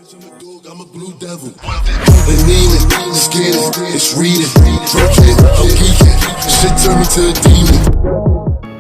I'm a dog, I'm a blue devil. Leaning, skinning, it's reading. Broken, I'm geeking. Shit turned me to a demon.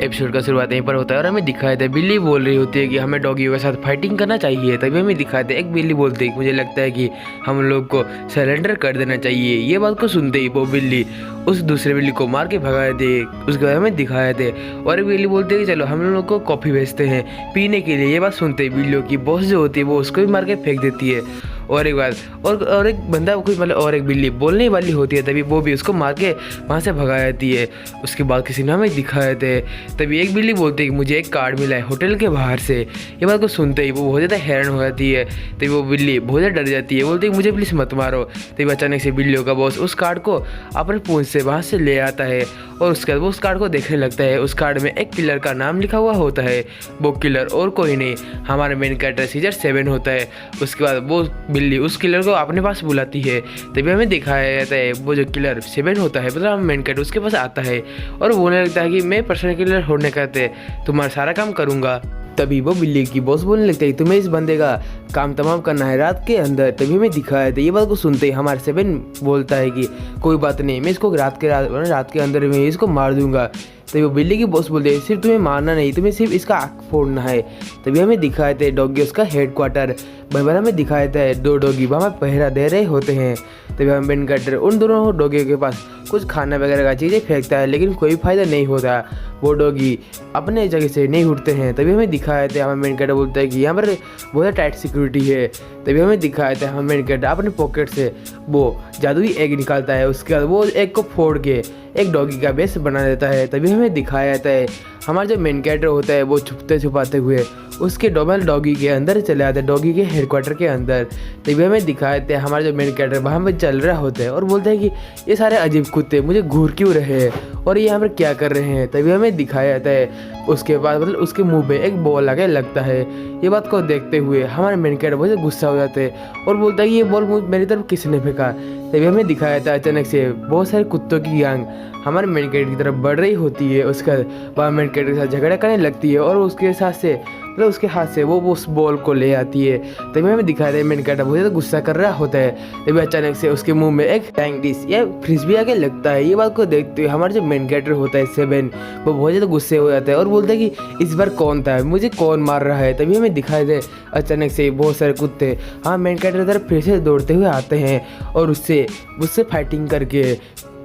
Episode का शुरुआत यहीं पर होता है और हमें दिखाया था बिल्ली बोल रही होती है कि हमें डॉगियों के साथ फाइटिंग करना चाहिए। तभी हमें दिखाया था एक बिल्ली बोलती है कि मुझे लगता है कि हम लोग को सरेंडर कर देना चाहिए। ये बात को सुनते ही वो बिल्ली उस दूसरे बिल्ली को मार के भगाए थे। उसके बाद हमें दिखाए थे और एक बिल्ली बोलती है कि चलो हम लोग को कॉफ़ी भेजते हैं पीने के लिए। ये बात सुनते ही बिल्लियों की बॉस जो होती है वो उसको भी मार के फेंक देती है। और एक बात और एक बंदा कोई मतलब और एक बिल्ली बोलने वाली होती है तभी वो भी उसको मार के वहाँ से भगा जाती है। उसके बाद किसी ने हमें दिखाए थे तभी एक बिल्ली बोलती है कि मुझे एक कार्ड मिला है होटल के बाहर से। ये बात को सुनते ही वो बहुत ज़्यादा हैरान हो जाती है। तभी वो बिल्ली बहुत ज़्यादा डर जाती है, बोलती है मुझे प्लीज़ मत मारो। तभी अचानक से बिल्लियों का बॉस उस कार्ड को अपने पूंछ से वहाँ से ले आता है और उसके बाद वो उस कार्ड को देखने लगता है। उस कार्ड में एक किलर का नाम लिखा हुआ होता है। वो किलर और कोई नहीं हमारा मेन कैरेक्टर सीजर 7 होता है। उसके बाद वो बिल्ली उस किलर को अपने पास बुलाती है। तभी हमें दिखाया जाता है वो जो किलर 7 होता है मतलब मेन कैरेक्टर उसके पास आता है और बोलने लगता है कि मैं पर्सनल किलर होने कहते तुम्हारा सारा काम करूँगा। तभी वो बिल्ली की बॉस बोलने लगता है तुम्हें इस बंदे का काम तमाम करना है रात के अंदर। तभी हमें दिखाया था ये बात को सुनते ही हमारे 7 बोलता है कि कोई बात नहीं मैं इसको रात के अंदर में इसको मार दूंगा। तभी वो बिल्ली की बॉस बोलते हैं सिर्फ तुम्हें मारना नहीं तुम्हें सिर्फ इसका आँख फोड़ना है। तभी हमें दिखाए थे डॉगी उसका हेडक्वार्टर बराबर हमें दिखाया था 2 डॉगी वहाँ पहरा दे रहे होते हैं। तभी हम मेन कैरेक्टर उन दोनों डॉगियों के पास कुछ खाना वगैरह का चीज़ें फेंकता है लेकिन कोई फ़ायदा नहीं होता। वो डॉगी अपने जगह से नहीं उठते हैं। तभी हमें दिखाया था हमें मेन कैरेक्टर बोलता है कि यहाँ पर बहुत टाइट सिक्योरिटी है। तभी हमें दिखाया था हमें मेन कैरेक्टर अपने पॉकेट से वो जादुई एग निकालता है। उसके बाद वो एग को फोड़ के एक डॉगी का बेस बना देता है। तभी हमें दिखाया जाता है हमारा जो मेन कैरेक्टर होता है वो छुपते छुपाते हुए उसके डॉगी के अंदर चले आते हैं डॉगी के हेडक्वार्टर के अंदर। तभी हमें दिखाया जाता है हमारा जो मेन कैरेक्टर वहाँ पर चल रहा होता है और बोलता है कि ये सारे अजीब कुत्ते मुझे घूर क्यों रहे हैं और ये यहाँ पर क्या कर रहे हैं। तभी हमें दिखाया जाता है उसके बाद मतलब उसके मुंह में एक बॉल आगे लगता है। ये बात को देखते हुए हमारे मेन कैरेक्टर बहुत गुस्सा हो जाते हैं और बोलता है कि ये बॉल मेरी तरफ किसने फेंका। तभी हमें दिखाया था अचानक से बहुत सारे कुत्तों की गैंग हमारे मेन कैरेक्टर की तरफ बढ़ रही होती है। उसका वह मेन कैरेक्टर के साथ झगड़ा करने लगती है और उसके साथ से मतलब उसके हाथ से वो उस बॉल को ले आती है। तभी हमें दिखाया था मेन कैरेक्टर बहुत ज़्यादा गुस्सा कर रहा होता है। तभी अचानक से उसके मुंह में एक टैंक डिश या फ्रिस्बी आके लगता है। ये बात को देखते हुए हमारा जो मेन कैरेक्टर होता है 7 वो बहुत ज़्यादा गुस्से हो जाता है और बोलता है कि इस बार कौन था मुझे कौन मार रहा है। तभी हमें दिखाया था अचानक से बहुत सारे कुत्ते हाँ मेन कैरेक्टर की तरफ फिर से दौड़ते हुए आते हैं और उससे फाइटिंग करके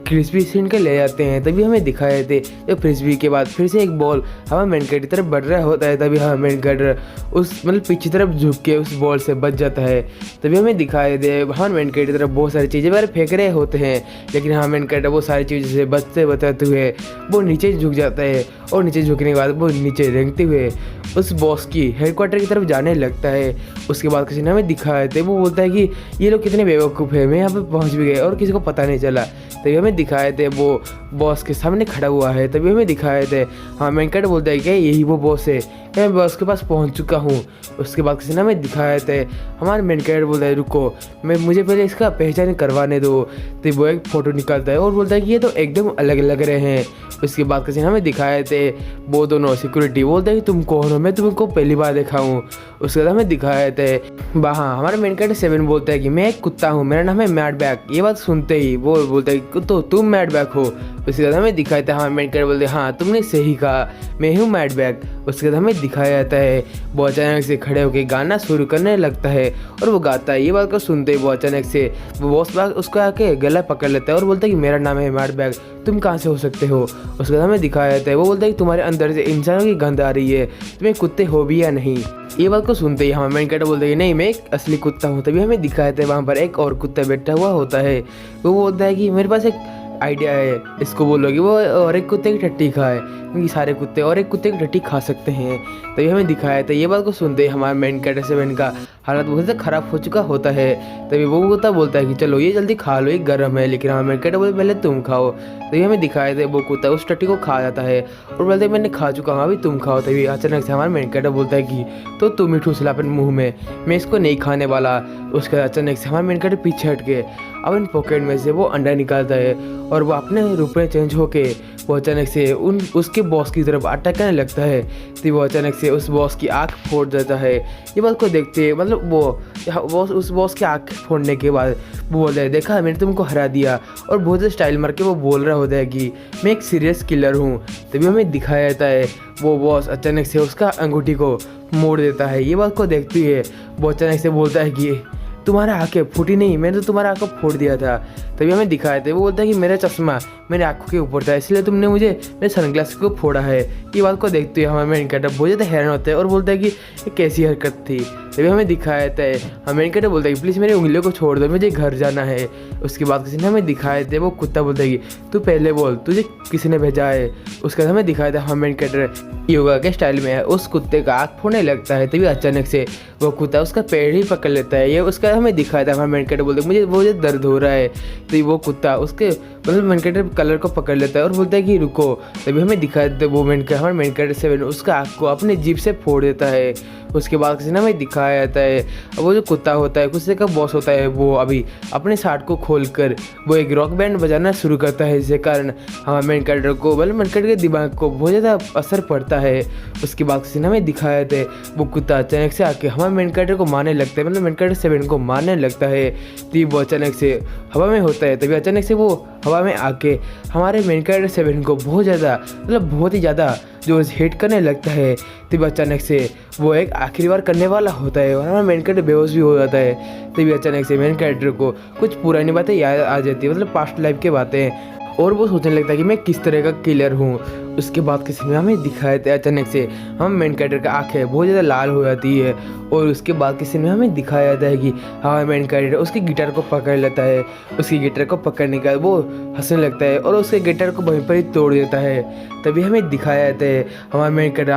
फ्रिस्बी छीन के ले जाते हैं। तभी हमें दिखाए थे जब फ्रिस्बी के बाद फिर से एक बॉल हमारे मेन कैरेक्टर की तरफ बढ़ रहा होता है। तभी हमारा मेन कैरेक्टर उस मतलब पीछे तरफ झुक के उस बॉल से बच जाता है। तभी हमें दिखाए थे हमारे मेन कैरेक्टर की तरफ बहुत सारी चीज़ें वगैरह फेंक रहे होते हैं लेकिन हमारा मेन कैरेक्टर वो सारी चीज़ों से बचते हुए वो नीचे झुक जाता है और नीचे झुकने के बाद वो नीचे रेंगते हुए उस बॉस की हेडक्वार्टर की तरफ जाने लगता है। उसके बाद किसी ने हमें दिखाए थे वो बोलता है कि ये लोग कितने बेवकूफ़ है मैं यहाँ पे पहुँच भी गए और किसी को पता नहीं चला। तभी हमें दिखाए थे वो बॉस के सामने खड़ा हुआ है। तभी हमें दिखाए थे हाँ मेन कैरेक्टर बोलता है कि यही वो बॉस है मैं बॉस के पास पहुंच चुका हूँ। उसके बाद किसी ने हमें दिखाए थे हमारे मेन कैरेक्टर बोलता है रुको मुझे पहले इसका पहचान करवाने दो। तो वो एक फ़ोटो निकालता है और बोलता है कि ये तो एकदम अलग लग रहे हैं। उसके बाद किसी ने हमें दिखाए थे वो दोनों सिक्योरिटी बोलते हैं कि तुम कौन हो मैं तुमको पहली बार देखा हूँ। उसके बाद हमें दिखाए थे वहाँ हमारा मेन कैरेक्टर 7 बोलता है कि मैं एक कुत्ता हूँ मेरा नाम है मैड बैक। ये बात सुनते ही वो बोलता है तो तुम मैड बैक हो। उसके बाद हमें दिखाया था हमारे मेन कैरेक्टर बोलते हैं हाँ तुमने सही कहा मैं हूँ मैड बैक। उसके बाद हमें दिखाया जाता है वो अचानक से खड़े होकर गाना शुरू करने लगता है और वो गाता है। ये बात को सुनते ही वो अचानक से वो बॉस उसको आके गला पकड़ लेता है और बोलता है कि मेरा नाम है मैड बैक तुम कहाँ से हो सकते हो। उसके बाद हमें दिखाया जाता है वो बोलता है कि तुम्हारे अंदर से इंसानों की गंध आ रही है तुम्हें कुत्ते हो भी या नहीं। ये बात को सुनते ही हमारे मेन कैरेक्टर बोलते हैं कि नहीं मैं एक असली कुत्ता हूँ। तभी हमें दिखाया था वहाँ पर एक और कुत्ता बैठा हुआ होता है। वो बोलता है कि मेरे पास एक आइडिया है इसको बोलो कि वो और एक कुत्ते की टट्टी खाए क्योंकि सारे कुत्ते और एक कुत्ते की टट्टी खा सकते हैं। तभी हमें दिखाया था ये बात को सुनते ही हमारे मेन कैरेक्टर 7 का हालत बहुत ज़्यादा ख़राब हो चुका होता है। तभी वो कुत्ता बोलता है कि चलो ये जल्दी खा लो ये गर्म है लेकिन हमारे मेन कैरेक्टर बोलते पहले तुम खाओ। तभी हमें दिखाया था वो कुत्ता उस टट्टी को खा जाता है और बोलते मैंने खा चुका हूँ अभी तुम खाओ। तभी अचानक से हमारा मेन कैरेक्टर बोलता है कि तो तुम ही ठूस ला अपने मुँह में मैं इसको नहीं खाने वाला। उसके बाद अचानक से हमारा मेन कैरेक्टर पीछे हट के अपने पॉकेट में से वो अंडा निकालता है और वो अपने रूप में चेंज होके वो अचानक से उसके बॉस की तरफ अटैक करने लगता है। तो वो अचानक से उस बॉस की आँख फोड़ देता है। ये बात को देखते मतलब वो उस बॉस की आँख फोड़ने के बाद वो बोलता है, देखा मैंने तुमको हरा दिया। और बहुत स्टाइल मार के वो बोल रहा होता है कि मैं एक सीरियस किलर हूँ। तभी हमें दिखाया जाता है वो बॉस अचानक से उसका अंगूठी को मोड़ देता है। ये बात को देखती है वो अचानक से बोलता है कि तुम्हारा आँखें फूटी नहीं, मैंने तो तुम्हारा आँखों फोड़ दिया था। तभी हमें दिखाए थे वो बोलता है कि मेरा चश्मा मेरे आँखों के ऊपर था, इसलिए तुमने मुझे मेरे सनग्लास को फोड़ा है। ये बात को देखते हुए हमें मेन कैरेक्टर बहुत ज़्यादा हैरान होता है और बोलता है कि ये कैसी हरकत थी। तभी हमें दिखाया जाता है हमें मेन कैरेक्टर बोलता है कि प्लीज़ मेरी उंगलियों को छोड़ दो, मुझे घर जाना है। उसके बाद किसी ने हमें दिखाए थे वो कुत्ता बोलता है कि तू पहले बोल, तुझे किसी ने भेजा है। उसके बाद हमें दिखाया था हमें मेन कैरेक्टर योगा के स्टाइल में है उस कुत्ते का आँख फोड़ने लगता है। तभी अचानक से वो कुत्ता उसका पैर ही पकड़ लेता है। ये उसका हमें दिखाया था हमें मेन कैरेक्टर बोलते मुझे दर्द हो रहा है। तो वो कुत्ता उसके मतलब मेन कैरेक्टर कलर को पकड़ लेता है और बोलता है कि रुको। तभी हमें दिखाया था वो हमारे मेन कैरेक्टर 7 उसका आँख को अपने जीभ से फोड़ देता है। उसके बाद किसी ने हमें दिखाया जाता है वो जो कुत्ता होता है कुत्ते का बॉस होता है वो अभी अपने सार्ट को खोलकर वो एक रॉक बैंड बजाना शुरू करता है, जिसके कारण हमारे मेन कैरेक्टर को मतलब मेन कैरेक्टर के दिमाग को बहुत ज़्यादा असर पड़ता है। उसके बाद किसी ने हमें दिखाया था वो कुत्ता अचानक से आके हमारे मेन कैरेक्टर को मारने लगता है, मतलब मेन कैरेक्टर 7 को मारने लगता है। तभी वो अचानक से हवा में होता है। तभी अचानक से वो हवा में आके हमारे मेन कैरेक्टर 7 को बहुत ज़्यादा मतलब बहुत ही ज़्यादा जो हिट करने लगता है। तभी अचानक से वो एक आखिरी बार करने वाला होता है और हमारा मेन कैरेक्टर बेहोश भी हो जाता है। तभी अचानक से मेन कैरेक्टर को कुछ पुरानी बातें याद आ जाती है, मतलब पास्ट लाइफ की बातें, और वो सोचने लगता है कि मैं किस तरह का किलर हूँ। उसके बाद किसी में हमें दिखाया था अचानक से हम मेन कैरेक्टर का आँखें बहुत ज़्यादा लाल हो जाती है। और उसके बाद किसी में हमें दिखाया जाता है कि हमारा मेन कैरेक्टर उसके गिटार को पकड़ लेता है। उसकी गिटार को पकड़ने के बाद वो हंसने लगता है और उसके गिटार को वहीं पर ही तोड़ देता है। तभी हमें दिखाया जाता है हमारा मेन कैरेक्टर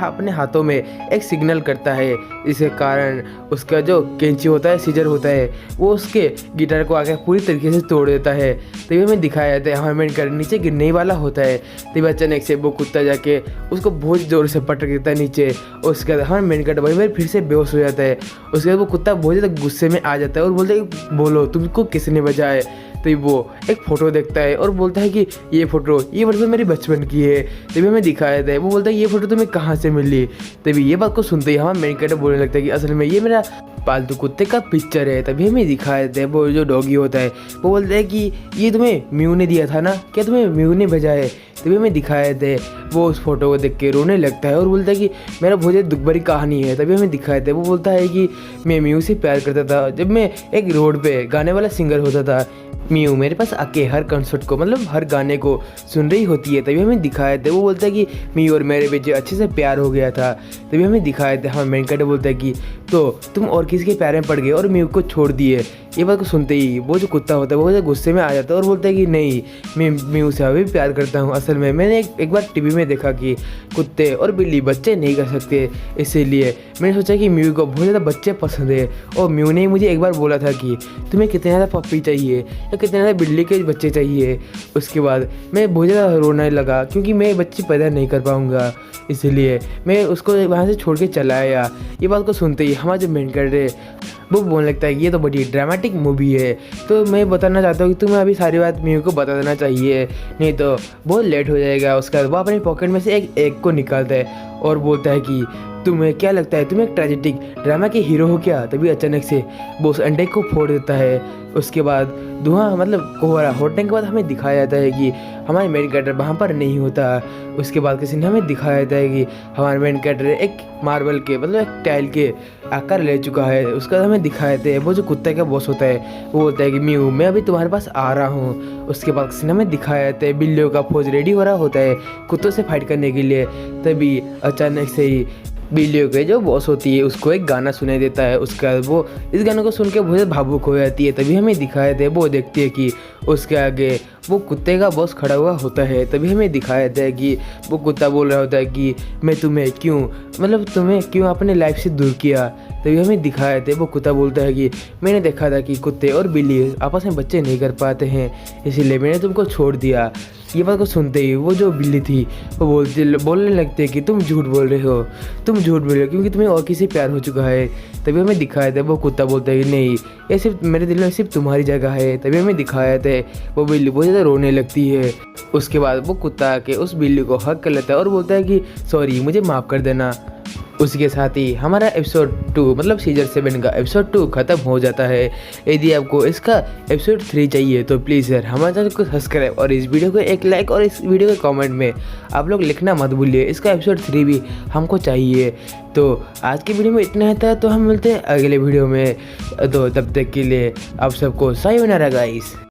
अपने हाथों में एक सिग्नल करता है, इसके कारण उसका जो कैंची होता है सीजर होता है वो उसके गिटार को आके पूरी तरीके से तोड़ देता है। तभी हमें दिखाया जाता है हमारा मेन कैरेक्टर नीचे गिरने वाला होता है। तभी अचानक से वो कुत्ता जाके उसको बहुत ज़ोर से पटक देता है नीचे। और उसके बाद हमारा मेन कैरेक्टर वहीं पर फिर से बेहोश हो जाता है। उसके बाद वो कुत्ता बहुत ज़्यादा गुस्से में आ जाता है और बोलता है कि बोलो तुमको किसने बजाया है। तभी वो एक फ़ोटो देखता है और बोलता है कि ये फ़ोटो मेरी बचपन की है। तभी हमें दिखाया था वो बोलता है ये फ़ोटो तुम्हें कहाँ से मिली। तभी ये बात को सुनते ही हमारा मेन कैरेक्टर बोलने लगता है कि असल में ये मेरा पालतू कुत्ते का पिक्चर है। तभी हमें दिखाया था वो जो डॉगी होता है वो बोलता है कि ये तुम्हें म्यू ने दिया था ना, क्या तुम्हें म्यू ने भेजा है। तभी हमें दिखाया था वो उस फोटो को देख के रोने लगता है और बोलता है कि मेरा बहुत दुख भरी कहानी है। तभी हमें दिखाया था वो बोलता है कि मैं म्यू से प्यार करता था जब मैं एक रोड पे गाने वाला सिंगर होता था। म्यू मेरे पास आके हर कंसर्ट को मतलब हर गाने को सुन रही होती है। तभी हमें दिखाया था वो बोलता है कि म्यू और मेरे बीच अच्छे से प्यार हो गया था। तभी हमें दिखाया था हमारा मेन कैरेक्टर बोलता है कि तो तुम और किसी के प्यार में पड़ गए और म्यू को छोड़ दिए। ये बात को सुनते ही वो जो कुत्ता होता है वो गुस्से में आ जाता है और बोलता है कि नहीं, मैं म्यू से अभी प्यार करता हूँ। असल में मैंने एक बार टीवी में देखा कि कुत्ते और बिल्ली बच्चे नहीं कर सकते, इसीलिए मैंने सोचा कि म्यू को बहुत ज़्यादा बच्चे पसंद है। और म्यू ने मुझे एक बार बोला था कि तुम्हें कितने ज़्यादा पप्पी चाहिए या कितने ज़्यादा बिल्ली के बच्चे चाहिए। उसके बाद मैं बहुत ज़्यादा रोने लगा क्योंकि मैं बच्चे पैदा नहीं कर पाऊँगा, इसीलिए मैं उसको वहाँ से छोड़ के चला आया। ये बात को सुनते ही हमारा जो मेन कैरेक्टर वो बोलने लगता है कि ये तो बड़ी ड्रामेटिक मूवी है। तो मैं बताना चाहता हूँ कि तुम्हें अभी सारी बात म्यू को बता देना चाहिए, नहीं तो बहुत लेट हो जाएगा। उसका वो अपने पॉकेट में से एक एग को निकालता है और बोलता है कि तुम्हें क्या लगता है तुम एक ट्रेजिक ड्रामा के हीरो हो क्या। तभी अचानक से वो उस अंडे को फोड़ देता है। उसके बाद धुआं मतलब कोहरा होटने के बाद हमें दिखाया जाता है कि हमारे मेन कैरेक्टर वहाँ पर नहीं होता। उसके बाद किसी ने हमें दिखाया जाता है कि हमारा मेन कैरेक्टर एक मार्बल के मतलब एक टाइल के आकार ले चुका है। उसका हमें दिखाया जाता है वो जो कुत्ते का बॉस होता है वो बोलता है कि म्यू मैं अभी तुम्हारे पास आ रहा हूँ। उसके बाद किसी ने हमें दिखाया जाता है बिल्लियों का फौज रेडी हो रहा होता है कुत्तों से फाइट करने के लिए। तभी अचानक से ही बिल्लियों के जो बॉस होती है उसको एक गाना सुनाई देता है। उसका वो इस गाने को सुन के बहुत भावुक हो जाती है। तभी हमें दिखाया था वो देखती है कि उसके आगे वो कुत्ते का बॉस खड़ा हुआ होता है। तभी हमें दिखाया था कि वो कुत्ता बोल रहा होता है कि मैं तुम्हें क्यों अपने लाइफ से दूर किया। तभी हमें दिखाए थे। वो कुत्ता बोलता है कि मैंने देखा था कि कुत्ते और बिल्ली आपस में बच्चे नहीं कर पाते हैं, इसीलिए मैंने तुमको छोड़ दिया। ये बात को सुनते ही वो जो बिल्ली थी वो बोलने लगते हैं कि तुम झूठ बोल रहे हो, तुम झूठ बोल रहे हो, क्योंकि तुम्हें और किसी प्यार हो चुका है। तभी हमें दिखाया था वो कुत्ता बोलता है कि नहीं, ये सिर्फ मेरे दिल में सिर्फ तुम्हारी जगह है। तभी हमें दिखाया था वो बिल्ली बहुत ज़्यादा रोने लगती है। उसके बाद वो कुत्ता आके उस बिल्ली को हक कर लेता है और बोलता है कि सॉरी, मुझे माफ़ कर देना। उसके साथ ही हमारा एपिसोड 2 मतलब सीजन 7 का एपिसोड 2 ख़त्म हो जाता है। यदि आपको इसका एपिसोड 3 चाहिए तो प्लीज़ यार हमारे चैनल को सब्सक्राइब और इस वीडियो को एक लाइक और इस वीडियो के कमेंट में आप लोग लिखना मत भूलिए, इसका एपिसोड 3 भी हमको चाहिए। तो आज की वीडियो में इतना था, तो हम मिलते हैं अगले वीडियो में। तो तब तक के लिए आप सबको सायोनारा गाइस।